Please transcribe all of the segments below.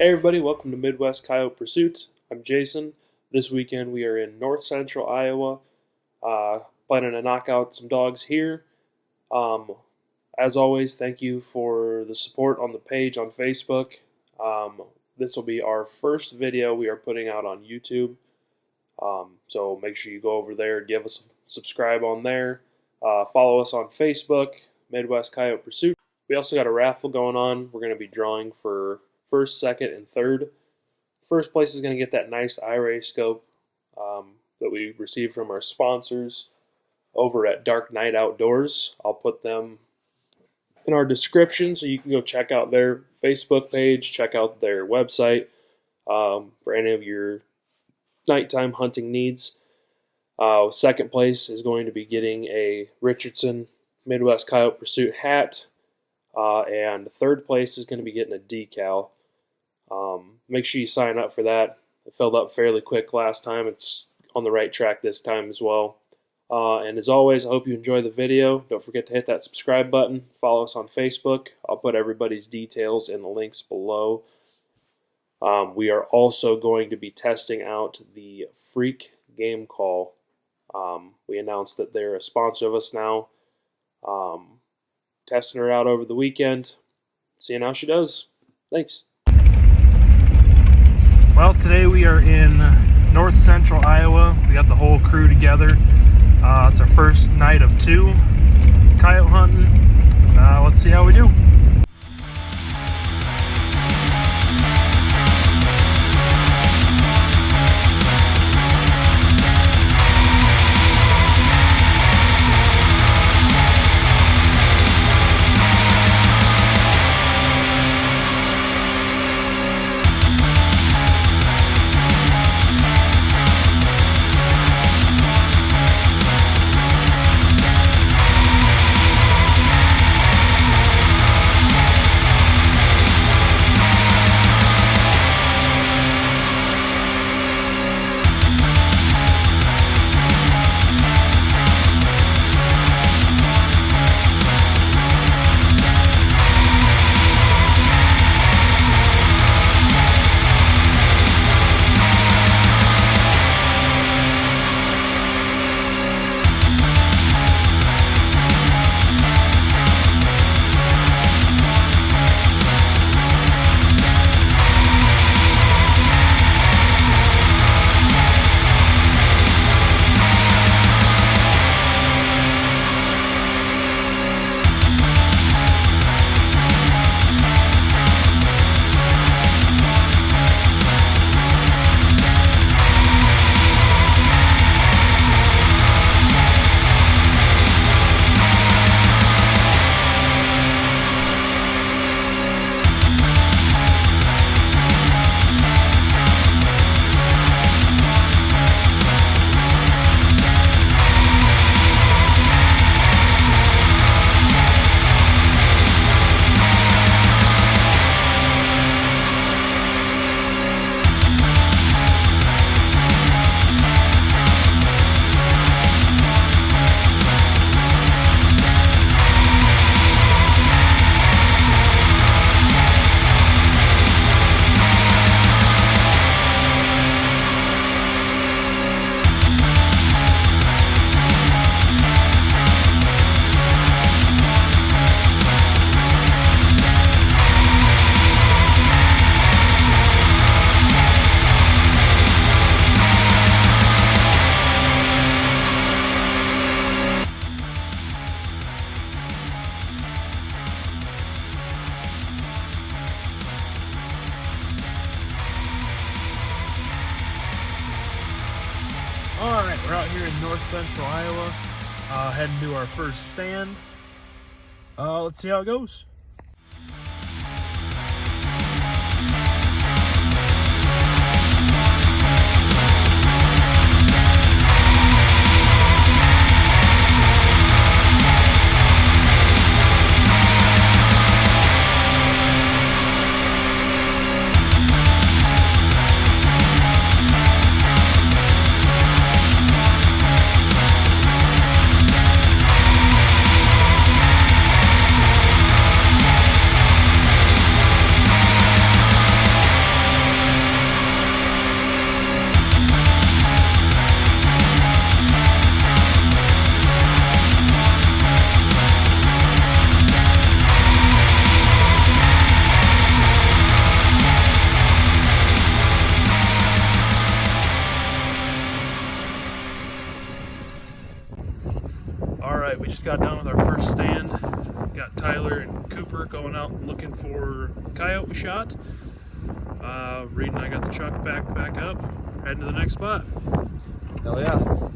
Hey everybody, welcome to Midwest Coyote Pursuit. I'm Jason. This weekend we are in north central Iowa, planning to knock out some dogs here. As always, thank you for the support on the page on Facebook. This will be our first video we are putting out on YouTube. So make sure you go over there, give us a subscribe on there. Follow us on Facebook, Midwest Coyote Pursuit. We also got a raffle going on. We're going to be drawing for first, second, and third. First place is going to get that nice iRay scope that we received from our sponsors over at Dark Night Outdoors. I'll put them in our description so you can go check out their Facebook page, check out their website for any of your nighttime hunting needs. Second place is going to be getting a Richardson Midwest Coyote Pursuit hat. And third place is going to be getting a decal. Make sure you sign up for that. It filled up fairly quick last time. It's on the right track this time as well. And as always, I hope you enjoy the video. Don't forget to hit that subscribe button. Follow us on Facebook. I'll put everybody's details in the links below. We are also going to be testing out the FREQ game call. We announced that they're a sponsor of us now. Testing her out over the weekend, seeing how she does. Thanks. Well, today we are in north central Iowa. We got the whole crew together. It's our first night of 2 coyote hunting. Let's see how we do. Alright, we're out here in north central Iowa, heading to our first stand. Let's see how it goes. stand. Got Tyler and Cooper going out and looking for coyote we shot. Reed and I got the truck back up, heading to the next spot. Hell yeah.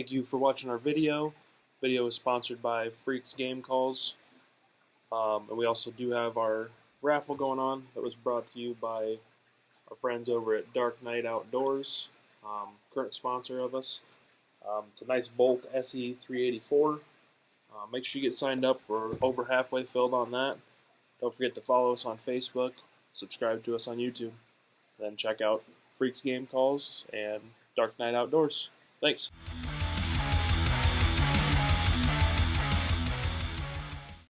Thank you for watching our video. Video is sponsored by FREQ Calls. And we also do have our raffle going on that was brought to you by our friends over at Dark Knight Outdoors, current sponsor of us. It's a nice Bolt SE 384. Make sure you get signed up. We're over halfway filled on that. Don't forget to follow us on Facebook, subscribe to us on YouTube, then check out FREQ Calls and Dark Knight Outdoors. Thanks.